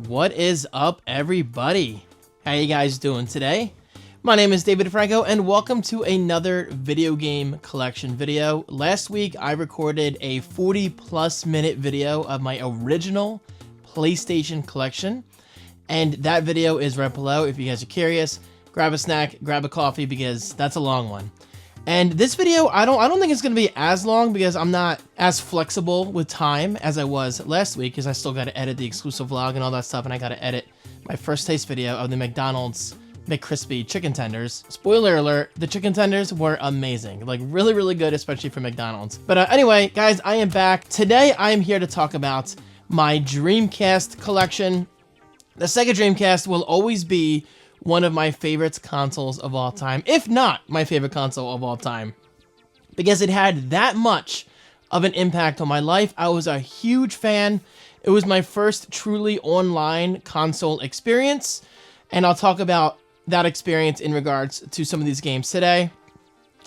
What is up, everybody? How you guys doing today? My name is David Franco, and welcome to another video game collection video. Last week, I recorded a 40-plus minute video of my original PlayStation collection, and that video is right below. If you guys are curious, grab a snack, grab a coffee, because that's a long one. And this video, I don't think it's going to be as long because I'm not as flexible with time as I was last week, because I still got to edit the exclusive vlog and all that stuff, and I got to edit my first taste video of the McDonald's McCrispy chicken tenders. Spoiler alert, the chicken tenders were amazing. Like, really, really good, especially for McDonald's. But anyway, guys, I am back. Today, I am here to talk about my Dreamcast collection. The Sega Dreamcast will always be one of my favorite consoles of all time, if not my favorite console of all time, because it had that much of an impact on my life. I was a huge fan. It was my first truly online console experience, and I'll talk about that experience in regards to some of these games today.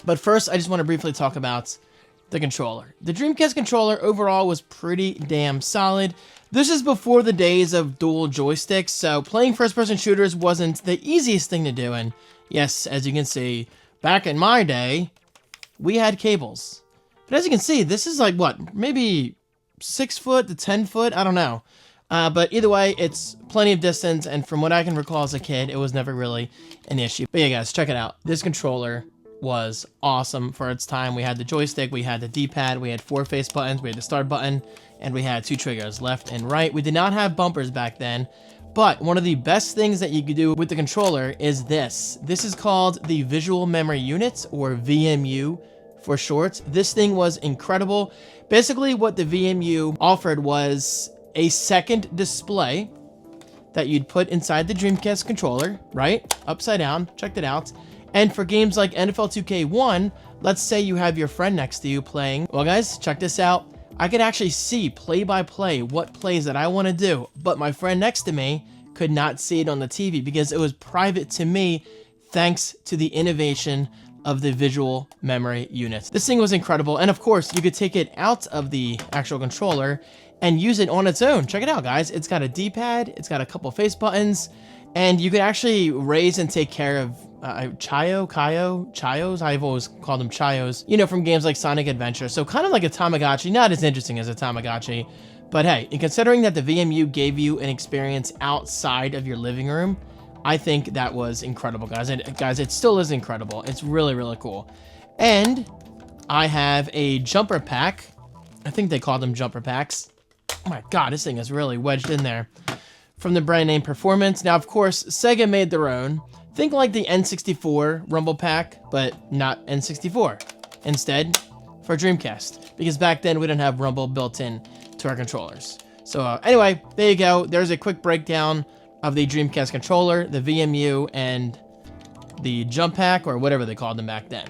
But first, I just want to briefly talk about the controller. The Dreamcast controller overall was pretty damn solid. This is before the days of dual joysticks, so playing first-person shooters wasn't the easiest thing to do, and yes, as you can see, back in my day, we had cables. But as you can see, this is like, what, maybe 6 foot to 10 foot? I don't know. But either way, it's plenty of distance, and from what I can recall as a kid, it was never really an issue. But yeah, guys, check it out. This controller was awesome for its time. We had the joystick, we had the D-pad, we had 4 face buttons, we had the start button, and we had 2 triggers, left and right. We did not have bumpers back then, but one of the best things that you could do with the controller is this. This is called the Visual Memory Unit, or VMU for short. This thing was incredible. Basically, what the VMU offered was a second display that you'd put inside the Dreamcast controller, right? Upside down, checked it out. And for games like NFL 2K1, let's say you have your friend next to you playing. Well, guys, check this out. I could actually see play by play what plays that I want to do, but my friend next to me could not see it on the TV because it was private to me thanks to the innovation of the Visual Memory Unit. This thing was incredible, and of course, you could take it out of the actual controller and use it on its own. Check it out, guys. It's got a D-pad, it's got a couple face buttons, and you could actually raise and take care of Chayos, I've always called them Chayos, you know, from games like Sonic Adventure. So kind of like a Tamagotchi, not as interesting as a Tamagotchi, but hey, and considering that the VMU gave you an experience outside of your living room, I think that was incredible, guys. And guys, it still is incredible. It's really, really cool. And I have a jumper pack. I think they call them jumper packs. Oh my God, this thing is really wedged in there. From the brand name Performance. Now, of course, Sega made their own. Think like the N64 Rumble Pack, but not N64. Instead, for Dreamcast. Because back then, we didn't have Rumble built in to our controllers. So anyway, there you go. There's a quick breakdown of the Dreamcast controller, the VMU, and the Jump Pack, or whatever they called them back then.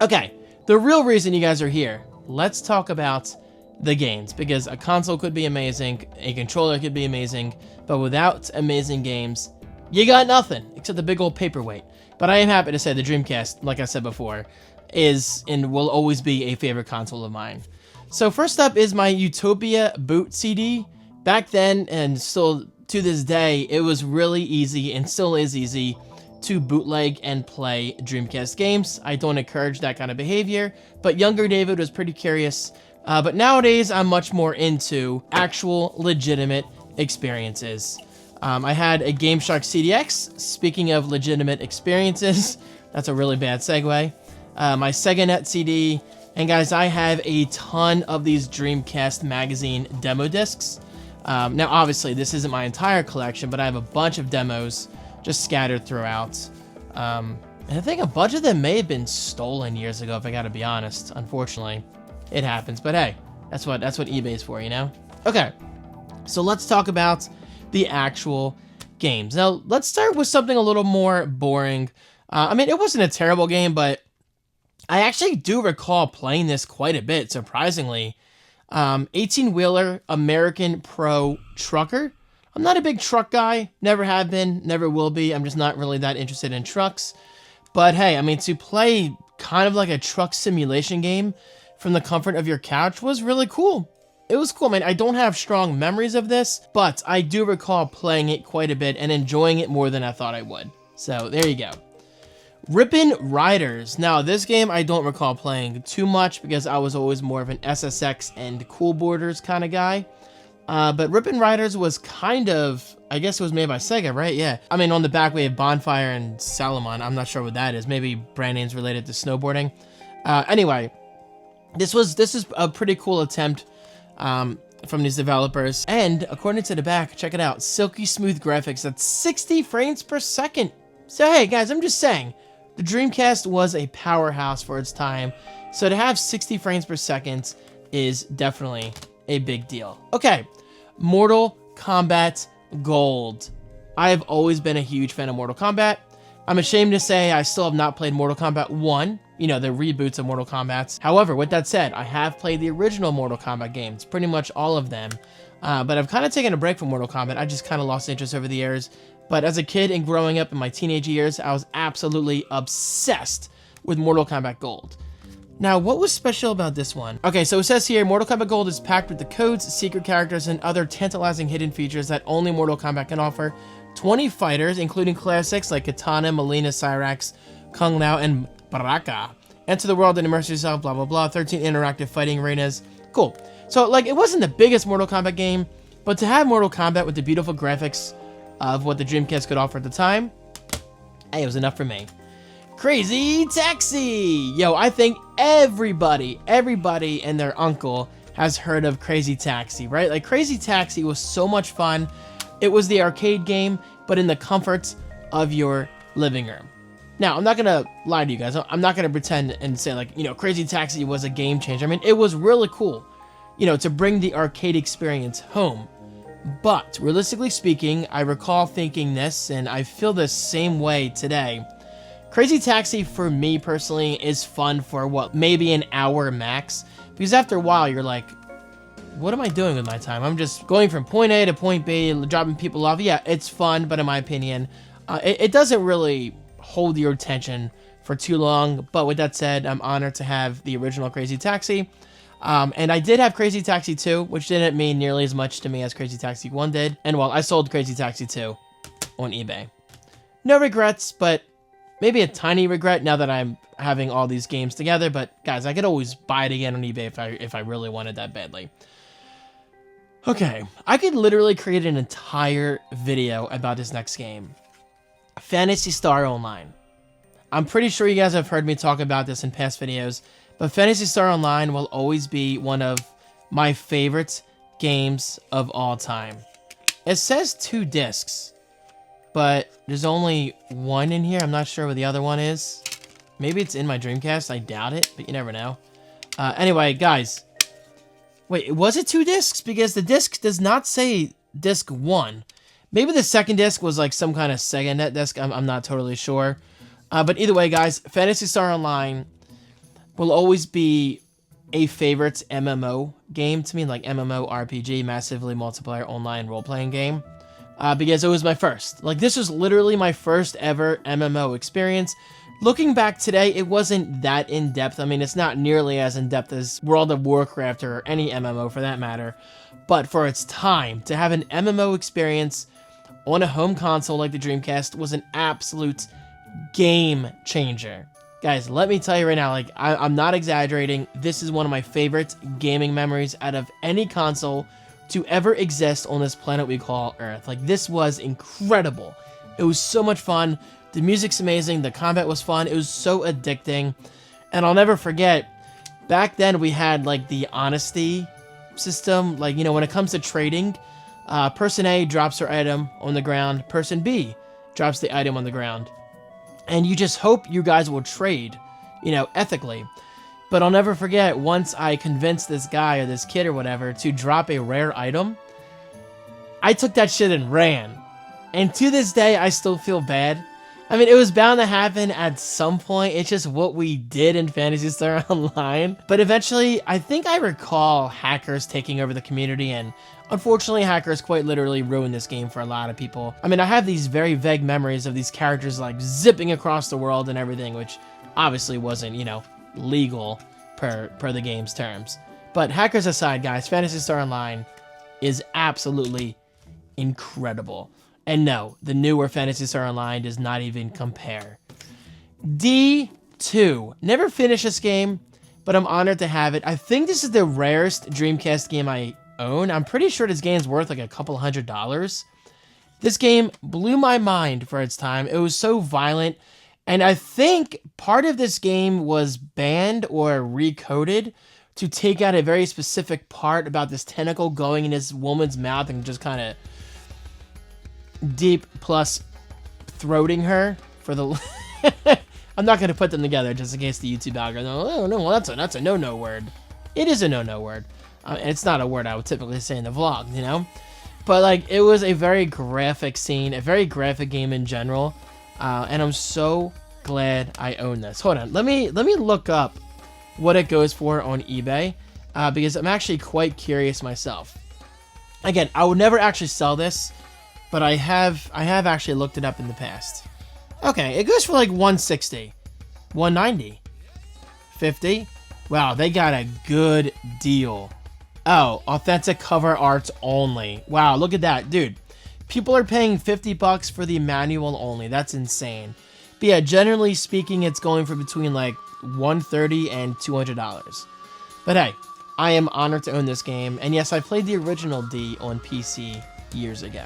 Okay, the real reason you guys are here, let's talk about the games, because a console could be amazing, a controller could be amazing, but without amazing games, you got nothing except the big old paperweight. But I am happy to say the Dreamcast, like I said before, is and will always be a favorite console of mine. So first up is my Utopia boot CD. Back then, and still to this day, it was really easy, and still is easy, to bootleg and play Dreamcast games. I don't encourage that kind of behavior, but younger David was pretty curious. But nowadays, I'm much more into actual legitimate experiences. I had a Game Shark CDX. Speaking of legitimate experiences, that's a really bad segue. My SegaNet CD, and guys, I have a ton of these Dreamcast magazine demo discs. Now, obviously, this isn't my entire collection, but I have a bunch of demos just scattered throughout. And I think a bunch of them may have been stolen years ago, if I gotta be honest. Unfortunately, it happens. But hey, that's what eBay's for, you know? Okay, so let's talk about the actual games. Now, let's start with something a little more boring. I mean, it wasn't a terrible game, but I actually do recall playing this quite a bit, surprisingly. 18-wheeler American Pro Trucker. I'm not a big truck guy, never have been, never will be. I'm just not really that interested in trucks. But hey, I mean, to play kind of like a truck simulation game from the comfort of your couch was really cool. it was cool, man. I don't have strong memories of this, but I do recall playing it quite a bit and enjoying it more than I thought I would. So there you go. Rippin' Riders. Now, this game I don't recall playing too much because I was always more of an SSX and Cool Borders kind of guy. But Rippin' Riders was kind of, I guess it was made by Sega, right? Yeah. I mean, on the back we have Bonfire and Salomon. I'm not sure what that is. Maybe brand names related to snowboarding. Anyway, this is a pretty cool attempt from these developers. And according to the back, check it out. Silky smooth graphics at 60 frames per second. So hey, guys, I'm just saying, the Dreamcast was a powerhouse for its time. So to have 60 frames per second is definitely a big deal. Okay, Mortal Kombat Gold. I have always been a huge fan of Mortal Kombat. I'm ashamed to say I still have not played Mortal Kombat 1, you know, the reboots of Mortal Kombat. However, with that said, I have played the original Mortal Kombat games, pretty much all of them. But I've kind of taken a break from Mortal Kombat. I just kind of lost interest over the years. But as a kid and growing up in my teenage years, I was absolutely obsessed with Mortal Kombat Gold. Now, what was special about this one? Okay, so it says here, Mortal Kombat Gold is packed with the codes, secret characters, and other tantalizing hidden features that only Mortal Kombat can offer. 20 fighters, including classics like Kitana, Mileena, Cyrax, Kung Lao, and Baraka. Enter the world and immerse yourself, blah, blah, blah. 13 interactive fighting arenas. Cool. So, like, it wasn't the biggest Mortal Kombat game, but to have Mortal Kombat with the beautiful graphics of what the Dreamcast could offer at the time, hey, it was enough for me. Crazy Taxi! Yo, I think everybody and their uncle has heard of Crazy Taxi, right? Like, Crazy Taxi was so much fun. It was the arcade game, but in the comforts of your living room. Now, I'm not gonna lie to you guys. I'm not gonna pretend and say, like, you know, Crazy Taxi was a game changer. I mean, it was really cool, you know, to bring the arcade experience home. But, realistically speaking, I recall thinking this, and I feel the same way today. Crazy Taxi, for me personally, is fun for, what, maybe an hour max? Because after a while, you're like, what am I doing with my time? I'm just going from point A to point B, dropping people off. Yeah, it's fun, but in my opinion, it doesn't really hold your attention for too long. But with that said, I'm honored to have the original Crazy Taxi. And I did have Crazy Taxi 2, which didn't mean nearly as much to me as Crazy Taxi 1 did. And well, I sold Crazy Taxi 2 on eBay. No regrets, but maybe a tiny regret now that I'm having all these games together. But guys, I could always buy it again on eBay if I really wanted that badly. Okay, I could literally create an entire video about this next game. Phantasy Star Online. I'm pretty sure you guys have heard me talk about this in past videos, but Phantasy Star Online will always be one of my favorite games of all time. It says 2 discs, but there's only 1 in here. I'm not sure what the other one is. Maybe it's in my Dreamcast. I doubt it, but you never know. Anyway, guys. Wait, was it 2 discs? Because the disc does not say disc 1. Maybe the second disc was like some kind of Sega Net disc. I'm not totally sure. But either way, guys, Phantasy Star Online will always be a favorite MMO game to me, like MMO RPG, massively multiplayer online role-playing game, because it was my first. Like, this was literally my first ever MMO experience. Looking back today, it wasn't that in-depth. I mean, it's not nearly as in-depth as World of Warcraft or any MMO for that matter, but for its time, to have an MMO experience on a home console like the Dreamcast was an absolute game changer. Guys, let me tell you right now, like, I'm not exaggerating. This is one of my favorite gaming memories out of any console to ever exist on this planet we call Earth. Like, this was incredible. It was so much fun. The music's amazing. The combat was fun. It was so addicting. And I'll never forget, back then we had, like, the honesty system. Like, you know, when it comes to trading, person A drops her item on the ground. Person B drops the item on the ground. And you just hope you guys will trade, you know, ethically. But I'll never forget, once I convinced this guy or this kid or whatever to drop a rare item, I took that shit and ran. And to this day, I still feel bad. I mean, it was bound to happen at some point. It's just what we did in Phantasy Star Online. But eventually, I think I recall hackers taking over the community, and unfortunately, hackers quite literally ruined this game for a lot of people. I mean, I have these very vague memories of these characters, like, zipping across the world and everything, which obviously wasn't, you know, legal per the game's terms. But hackers aside, guys, Phantasy Star Online is absolutely incredible. And no, the newer Phantasy Star Online does not even compare. D2. Never finished this game, but I'm honored to have it. I think this is the rarest Dreamcast game I own. I'm pretty sure this game's worth like a couple $100. This game blew my mind for its time. It was so violent. And I think part of this game was banned or recoded to take out a very specific part about this tentacle going in this woman's mouth and just kind of deep plus throating her for the... I'm not going to put them together just in case the YouTube algorithm... Oh, no, well, that's a no-no word. It is a no-no word. And it's not a word I would typically say in the vlog, you know? But, like, it was a very graphic scene, a very graphic game in general. And I'm so glad I own this. Hold on. Let me look up what it goes for on eBay, because I'm actually quite curious myself. Again, I would never actually sell this, but I have actually looked it up in the past. Okay, it goes for like 160, 190, 50. Wow, they got a good deal. Oh, authentic cover arts only. Wow, look at that, dude. People are paying $50 for the manual only. That's insane. But yeah, generally speaking, it's going for between like $130 and $200. But hey, I am honored to own this game. And yes, I played the original D on PC years ago.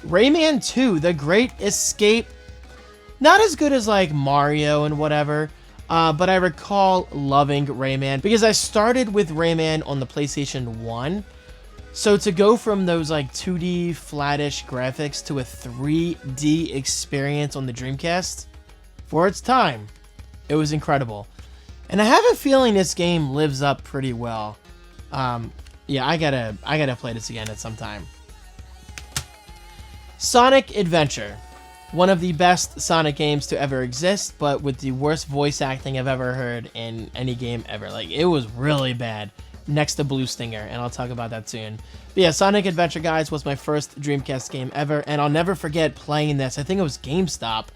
Rayman 2, The Great Escape. Not as good as like Mario and whatever, but I recall loving Rayman because I started with Rayman on the PlayStation 1. So to go from those like 2D flattish graphics to a 3D experience on the Dreamcast, for its time, it was incredible. And I have a feeling this game lives up pretty well. Yeah, I gotta play this again at some time. Sonic Adventure. One of the best Sonic games to ever exist, but with the worst voice acting I've ever heard in any game ever. Like, it was really bad. Next to Blue Stinger, and I'll talk about that soon. But yeah, Sonic Adventure, guys, was my first Dreamcast game ever, and I'll never forget playing this. I think it was GameStop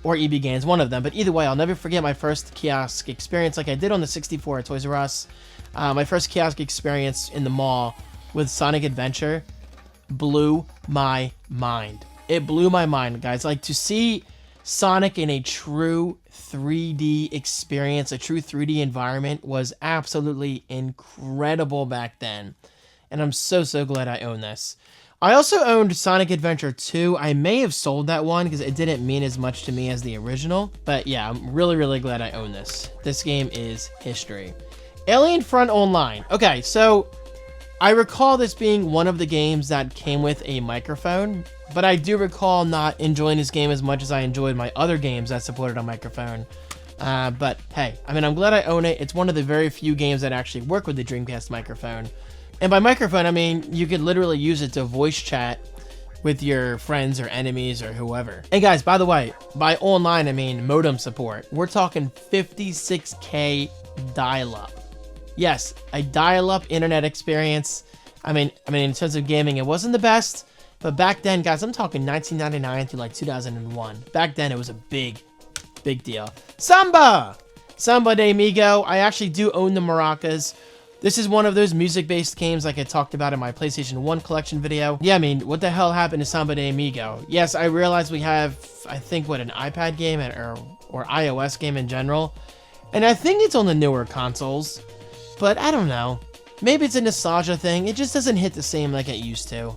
or EB Games, one of them, but either way, I'll never forget my first kiosk experience like I did on the 64 at Toys R Us. My first kiosk experience in the mall with Sonic Adventure blew my mind. It blew my mind, guys. Like, to see Sonic in a true 3D experience, a true 3D environment, was absolutely incredible back then. And I'm so glad I own this. I also owned Sonic Adventure 2. I may have sold that one because it didn't mean as much to me as the original. But yeah, I'm really glad I own this. This game is history. Alien Front Online. Okay, so I recall this being one of the games that came with a microphone, but I do recall not enjoying this game as much as I enjoyed my other games that supported a microphone. But hey, I mean, I'm glad I own it. It's one of the very few games that actually work with the Dreamcast microphone. And by microphone, I mean, you could literally use it to voice chat with your friends or enemies or whoever. And guys, by the way, by online, I mean modem support. We're talking 56K dial-up. Yes, a dial-up internet experience. I mean, in terms of gaming, it wasn't the best, but back then, guys, I'm talking 1999 to like 2001. Back then, it was a big deal. Samba de Amigo. I actually do own the maracas. This is one of those music-based games like I talked about in my PlayStation 1 collection video. Yeah, I mean, what the hell happened to Samba de Amigo? Yes, I realize we have, I think, what, an iPad game or iOS game in general. And I think it's on the newer consoles. But I don't know. Maybe it's a nostalgia thing. It just doesn't hit the same like it used to.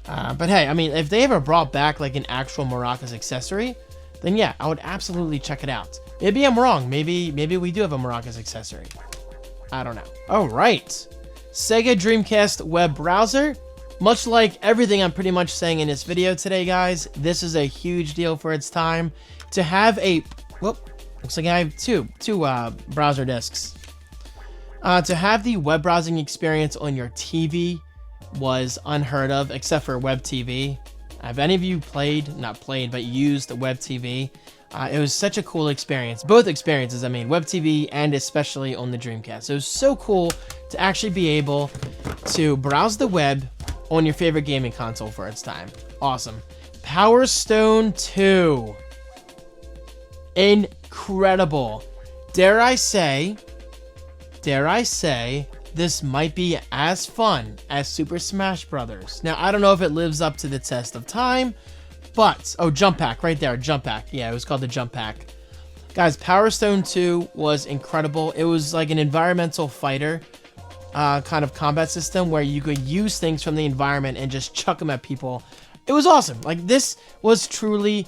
But hey, I mean, if they ever brought back like an actual maracas accessory, then yeah, I would absolutely check it out. Maybe I'm wrong. Maybe we do have a maracas accessory. I don't know. All right. Sega Dreamcast web browser. Much like everything I'm pretty much saying in this video today, guys, this is a huge deal for its time. To have a... Whoop. Looks like I have two browser disks. To have the web browsing experience on your TV was unheard of, except for web TV. Have any of you used web TV? It was such a cool experience. Both experiences, I mean, web TV and especially on the Dreamcast. It was so cool to actually be able to browse the web on your favorite gaming console for its time. Awesome. Power Stone 2. Incredible. Dare I say, this might be as fun as Super Smash Brothers. Now, I don't know if it lives up to the test of time, but... Oh, Jump Pack, right there, Jump Pack. Yeah, it was called the Jump Pack. Guys, Power Stone 2 was incredible. It was like an environmental fighter kind of combat system where you could use things from the environment and just chuck them at people. It was awesome. Like, this was truly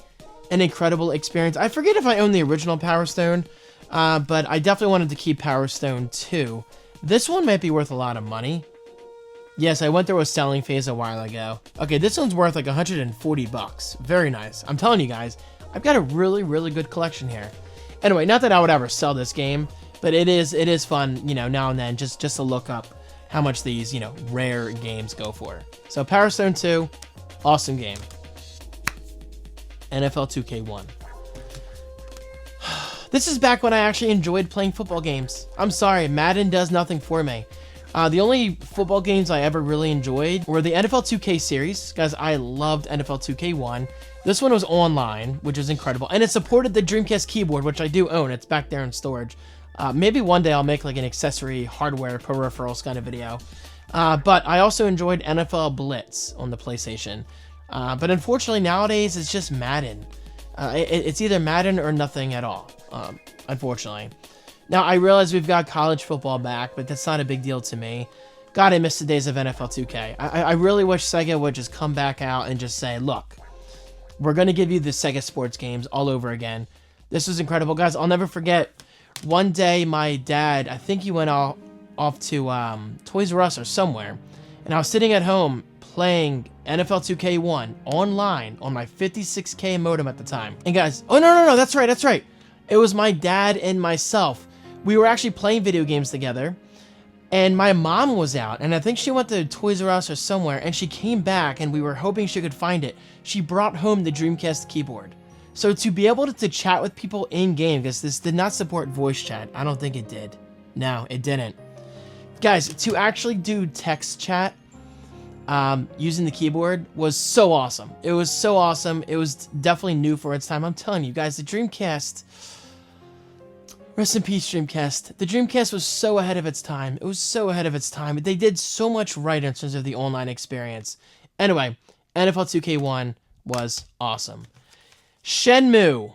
an incredible experience. I forget if I own the original Power Stone, but I definitely wanted to keep Power Stone 2. This one might be worth a lot of money. Yes, I went through a selling phase a while ago. Okay, this one's worth like 140 bucks. Very nice. I'm telling you guys, I've got a really, really good collection here. Anyway, not that I would ever sell this game, but it is fun, you know, now and then, just to look up how much these, you know, rare games go for. So Power Stone 2, awesome game. NFL 2K1. This is back when I actually enjoyed playing football games. I'm sorry, Madden does nothing for me. The only football games I ever really enjoyed were the NFL 2K series, guys. I loved NFL 2K1. This one was online, which is incredible, and it supported the Dreamcast keyboard, which I do own. It's back there in storage. Maybe one day I'll make like an accessory hardware peripherals kind of video. But I also enjoyed NFL Blitz on the PlayStation. But unfortunately nowadays it's just Madden. It's either Madden or nothing at all, unfortunately. Now I realize we've got college football back, but that's not a big deal to me. God, I miss the days of NFL 2K. I really wish Sega would just come back out and just say, look, we're going to give you the Sega sports games all over again. This was incredible. Guys, I'll never forget, one day my dad, I think he went off to Toys R Us or somewhere, and I was sitting at home playing NFL 2K1 online on my 56K modem at the time. And guys, oh no, that's right. It was my dad and myself. We were actually playing video games together, and my mom was out, and I think she went to Toys R Us or somewhere, and she came back, and we were hoping she could find it. She brought home the Dreamcast keyboard. So to be able to chat with people in-game, because this did not support voice chat. I don't think it did. No, it didn't. Guys, to actually do text chat using the keyboard was so awesome. It was so awesome. It was definitely new for its time. I'm telling you guys, the Dreamcast... Rest in peace, Dreamcast. The Dreamcast was so ahead of its time. It was so ahead of its time. They did so much right in terms of the online experience. Anyway, NFL 2K1 was awesome. Shenmue.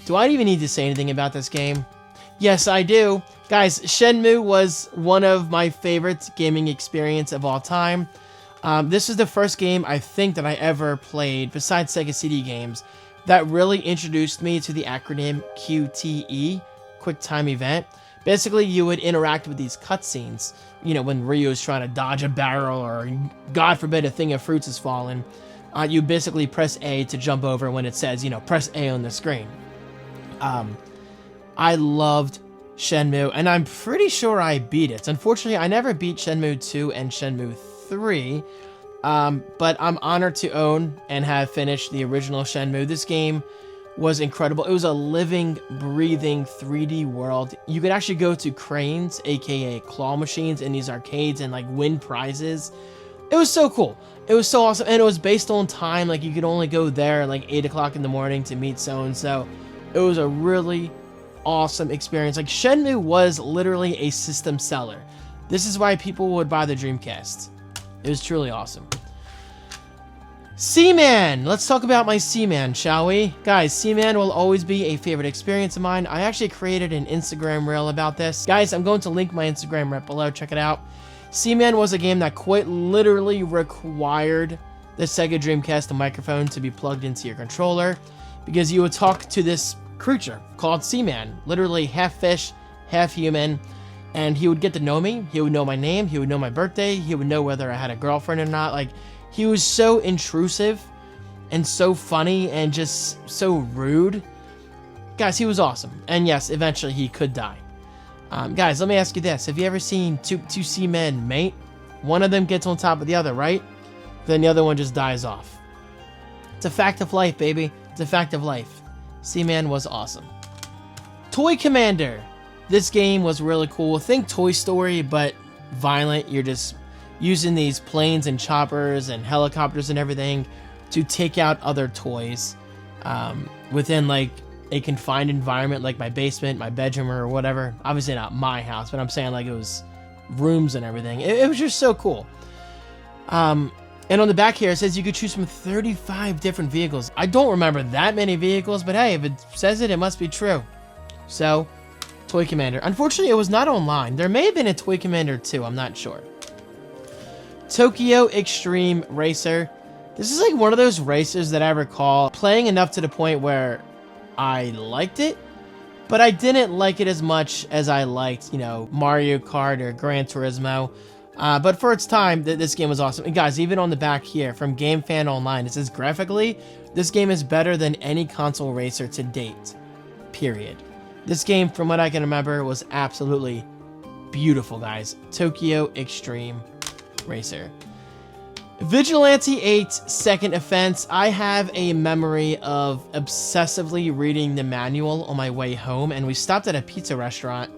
Do I even need to say anything about this game? Yes, I do. Guys, Shenmue was one of my favorite gaming experience of all time. This was the first game I think that I ever played, besides Sega CD games, that really introduced me to the acronym QTE, Quick Time Event. Basically, you would interact with these cutscenes, you know, when Ryu is trying to dodge a barrel or, God forbid, a thing of fruits has fallen. You basically press A to jump over when it says, you know, press A on the screen. I loved Shenmue, and I'm pretty sure I beat it. Unfortunately, I never beat Shenmue 2 and Shenmue 3, but I'm honored to own and have finished the original Shenmue. This game was incredible. It was a living, breathing 3D world. You could actually go to cranes, aka claw machines, in these arcades and like win prizes. It was so cool. It was so awesome, and it was based on time. Like, you could only go there at like 8 o'clock in the morning to meet so-and-so. It was a really awesome experience. Like, Shenmue was literally a system seller. This is why people would buy the Dreamcast. It was truly awesome. Seaman! Let's talk about my Seaman, shall we? Guys, Seaman will always be a favorite experience of mine. I actually created an Instagram reel about this. Guys, I'm going to link my Instagram right below. Check it out. Seaman was a game that quite literally required the Sega Dreamcast microphone to be plugged into your controller, because you would talk to this creature called Seaman, literally half fish, half human, and he would get to know me. He would know my name. He would know my birthday. He would know whether I had a girlfriend or not. Like, he was so intrusive and so funny and just so rude. Guys, he was awesome. And yes, eventually he could die. Guys, let me ask you this. Have you ever seen two seamen mate? One of them gets on top of the other, right? Then the other one just dies off. It's a fact of life, baby. It's a fact of life. Seaman was awesome. Toy Commander. This game was really cool. Think Toy Story, but violent. You're just using these planes and choppers and helicopters and everything to take out other toys within like a confined environment, like my basement, my bedroom, or whatever. Obviously not my house, but I'm saying like it was rooms and everything. It was just so cool. And on the back here, it says you could choose from 35 different vehicles. I don't remember that many vehicles, but hey, if it says it, it must be true. So, Toy Commander. Unfortunately, it was not online. There may have been a Toy Commander 2, I'm not sure. Tokyo Extreme Racer. This is like one of those racers that I recall playing enough to the point where I liked it, but I didn't like it as much as I liked, you know, Mario Kart or Gran Turismo. But for its time, this game was awesome. And guys, even on the back here, from Game Fan Online, it says graphically, this game is better than any console racer to date. Period. This game, from what I can remember, was absolutely beautiful, guys. Tokyo Extreme Racer. Vigilante 8 Second Offense. I have a memory of obsessively reading the manual on my way home, and we stopped at a pizza restaurant.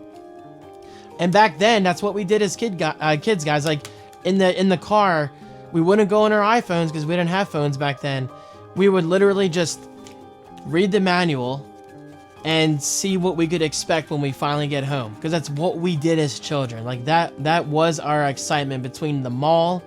And back then, that's what we did as kids, guys. Like, in the car, we wouldn't go on our iPhones because we didn't have phones back then. We would literally just read the manual and see what we could expect when we finally get home. Because that's what we did as children. Like, that was our excitement between the mall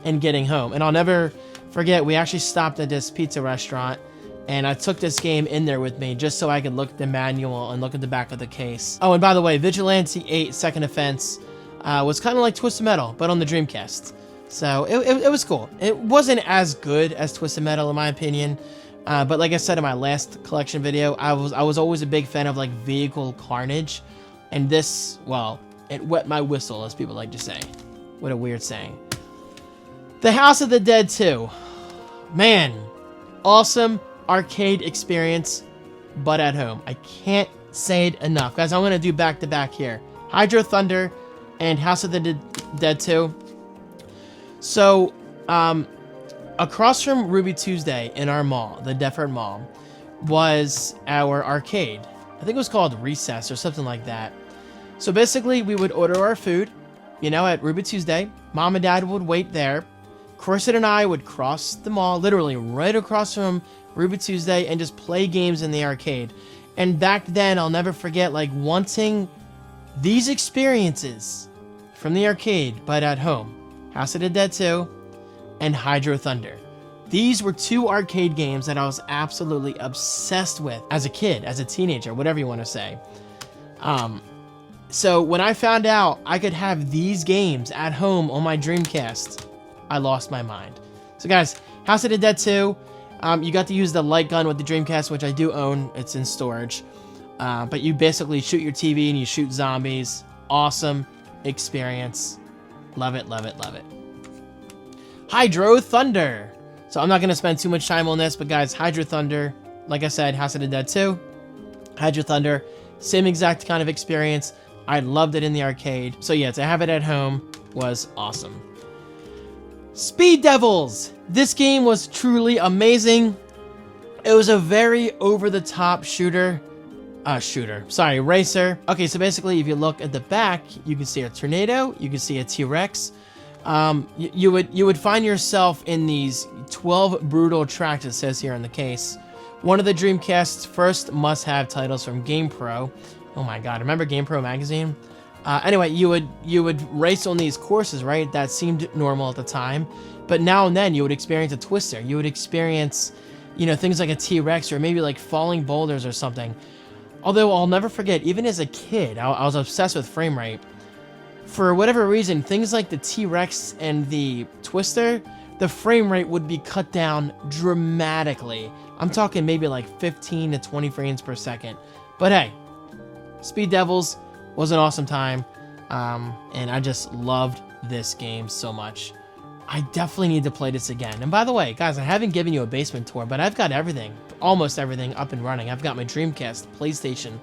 and getting home. And I'll never forget, we actually stopped at this pizza restaurant, and I took this game in there with me just so I could look at the manual and look at the back of the case. Oh, and by the way, Vigilante 8 Second Offense was kind of like Twisted Metal, but on the Dreamcast. So it was cool. It wasn't as good as Twisted Metal in my opinion, but like I said in my last collection video, I was always a big fan of like vehicle carnage, and this, well, it wet my whistle, as people like to say. What a weird saying. The House of the Dead 2. Man, awesome arcade experience, but at home. I can't say it enough. Guys, I'm going to do back-to-back here. Hydro Thunder and House of the Dead 2. So, across from Ruby Tuesday in our mall, the Deptford Mall, was our arcade. I think it was called Recess or something like that. So basically, we would order our food, you know, at Ruby Tuesday. Mom and Dad would wait there. Corset and I would cross the mall, literally right across from Ruby Tuesday, and just play games in the arcade. And back then, I'll never forget, like, wanting these experiences from the arcade, but at home. House of the Dead 2 and Hydro Thunder. These were two arcade games that I was absolutely obsessed with as a kid, as a teenager, whatever you want to say. So when I found out I could have these games at home on my Dreamcast, I lost my mind. So guys, House of the Dead 2, you got to use the light gun with the Dreamcast, which I do own. It's in storage. But you basically shoot your TV and you shoot zombies. Awesome experience. Love it, love it, love it. Hydro Thunder. So I'm not going to spend too much time on this, but guys, Hydro Thunder, like I said, House of the Dead 2, Hydro Thunder, same exact kind of experience. I loved it in the arcade. So yeah, to have it at home was awesome. Speed Devils! This game was truly amazing. It was a very over-the-top racer. Okay, so basically, if you look at the back, you can see a tornado, you can see a T-Rex. You would find yourself in these 12 brutal tracks, it says here in the case. One of the Dreamcast's first must-have titles from GamePro. Oh my god, remember GamePro magazine? Anyway, you would race on these courses, right? That seemed normal at the time. But now and then, you would experience a twister. You would experience, you know, things like a T-Rex or maybe like falling boulders or something. Although I'll never forget, even as a kid, I was obsessed with frame rate. For whatever reason, things like the T-Rex and the twister, the frame rate would be cut down dramatically. I'm talking maybe like 15 to 20 frames per second. But hey, Speed Devils was an awesome time, and I just loved this game so much. I definitely need to play this again. And by the way, guys, I haven't given you a basement tour, but I've got everything, almost everything up and running. I've got my Dreamcast, PlayStation,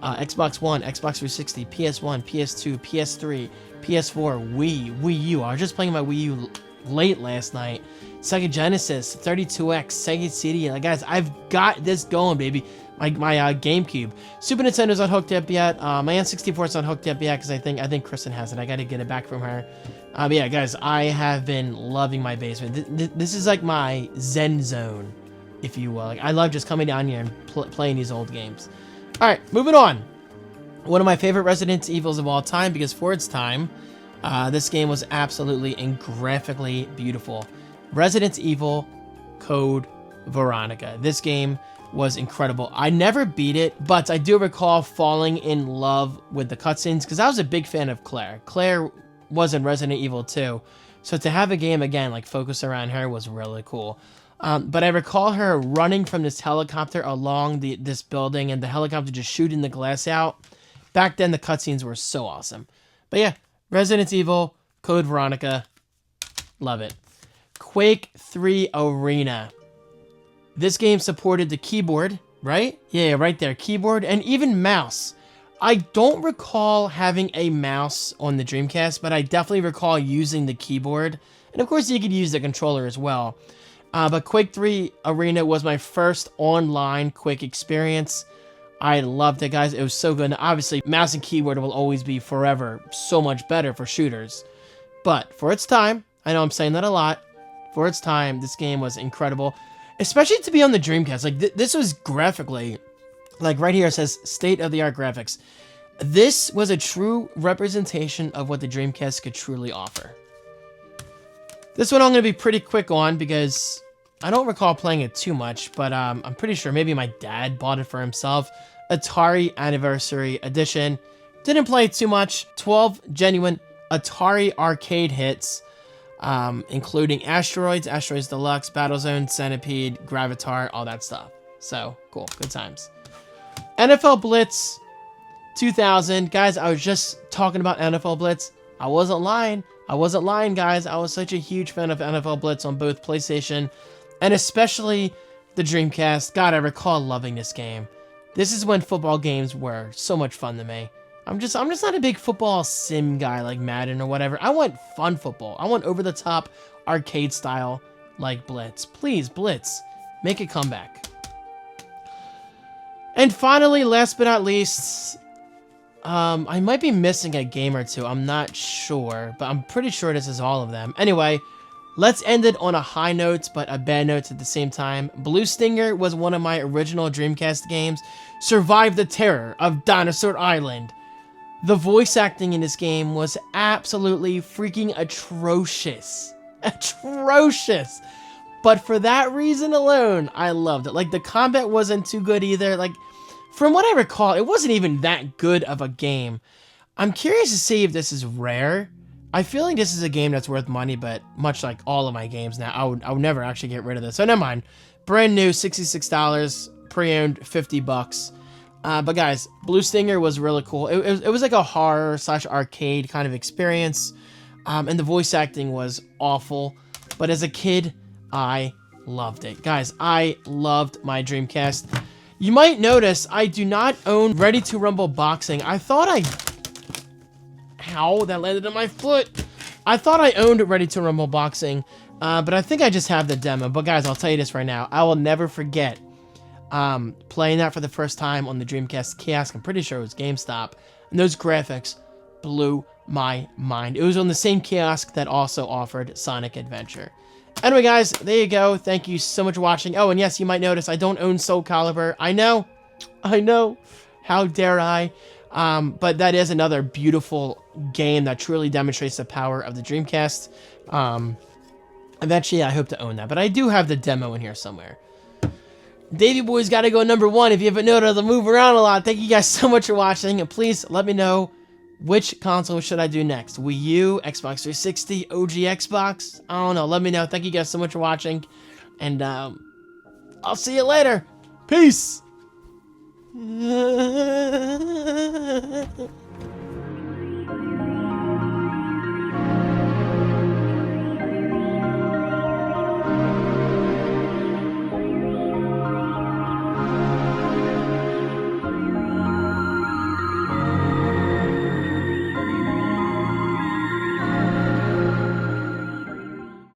Xbox One, Xbox 360, PS1, PS2, PS3, PS4, Wii U. I was just playing my Wii U late last night. Sega Genesis, 32X, Sega CD. Like, guys, I've got this going, baby. My GameCube. Super Nintendo's not hooked up yet. My N64's not hooked up yet because I think Kristen has it. I got to get it back from her. But yeah, guys, I have been loving my basement. This is like my zen zone, if you will. Like, I love just coming down here and playing these old games. All right, moving on. One of my favorite Resident Evils of all time, because for its time, This game was absolutely and graphically beautiful. Resident Evil Code Veronica. This game was incredible. I never beat it, but I do recall falling in love with the cutscenes because I was a big fan of Claire. Claire was in Resident Evil 2, so to have a game again like focus around her was really cool. But I recall her running from this helicopter along this building and the helicopter just shooting the glass out. Back then, the cutscenes were so awesome. But yeah, Resident Evil Code Veronica, love it. Quake 3 Arena. This game supported the keyboard, right? Yeah, right there, keyboard and even mouse. I don't recall having a mouse on the Dreamcast, but I definitely recall using the keyboard. And of course, you could use the controller as well. But Quake 3 Arena was my first online Quake experience. I loved it, guys. It was so good. Now, obviously, mouse and keyboard will always be forever so much better for shooters. But for its time, I know I'm saying that a lot, for its time, this game was incredible. Especially to be on the Dreamcast. Like, this was graphically, like right here it says state-of-the-art graphics. This was a true representation of what the Dreamcast could truly offer. This one I'm going to be pretty quick on because I don't recall playing it too much, but I'm pretty sure maybe my dad bought it for himself. Atari Anniversary Edition. Didn't play it too much. 12 genuine Atari arcade hits, including Asteroids, Asteroids Deluxe, Battlezone, Centipede, Gravitar, all that stuff. So, cool. Good times. NFL Blitz 2000. Guys, I was just talking about NFL Blitz. I wasn't lying. I wasn't lying, guys. I was such a huge fan of NFL Blitz on both PlayStation and especially the Dreamcast. God, I recall loving this game. This is when football games were so much fun to me. I'm just not a big football sim guy like Madden or whatever. I want fun football. I want over-the-top arcade style like Blitz. Please, Blitz, make a comeback. And finally, last but not least, I might be missing a game or two. I'm not sure, but I'm pretty sure this is all of them. Anyway, let's end it on a high note, but a bad note at the same time. Blue Stinger was one of my original Dreamcast games. Survived the terror of Dinosaur Island. The voice acting in this game was absolutely freaking atrocious. Atrocious. But for that reason alone, I loved it. Like, the combat wasn't too good either. Like, from what I recall, it wasn't even that good of a game. I'm curious to see if this is rare. I feel like this is a game that's worth money, but much like all of my games now, I would never actually get rid of this. So never mind. Brand new, $66. Pre-owned, $50. But guys, Blue Stinger was really cool. It was like a horror / arcade kind of experience. And the voice acting was awful. But as a kid, I loved it. Guys, I loved my Dreamcast. You might notice I do not own Ready to Rumble Boxing. I thought Ow, that landed on my foot. I thought I owned Ready to Rumble Boxing, but I think I just have the demo. But guys, I'll tell you this right now. I will never forget playing that for the first time on the Dreamcast kiosk. I'm pretty sure it was GameStop. And those graphics blew my mind. It was on the same kiosk that also offered Sonic Adventure. Anyway, guys, there you go. Thank you so much for watching. Oh, and yes, you might notice I don't own Soul Calibur. I know. How dare I? But that is another beautiful game that truly demonstrates the power of the Dreamcast. Eventually, I hope to own that. But I do have the demo in here somewhere. Davey Boy's got to go #1. If you haven't noticed, I'll move around a lot. Thank you guys so much for watching. And please let me know, which console should I do next? Wii U, Xbox 360, OG Xbox? I don't know. Let me know. Thank you guys so much for watching. And I'll see you later. Peace.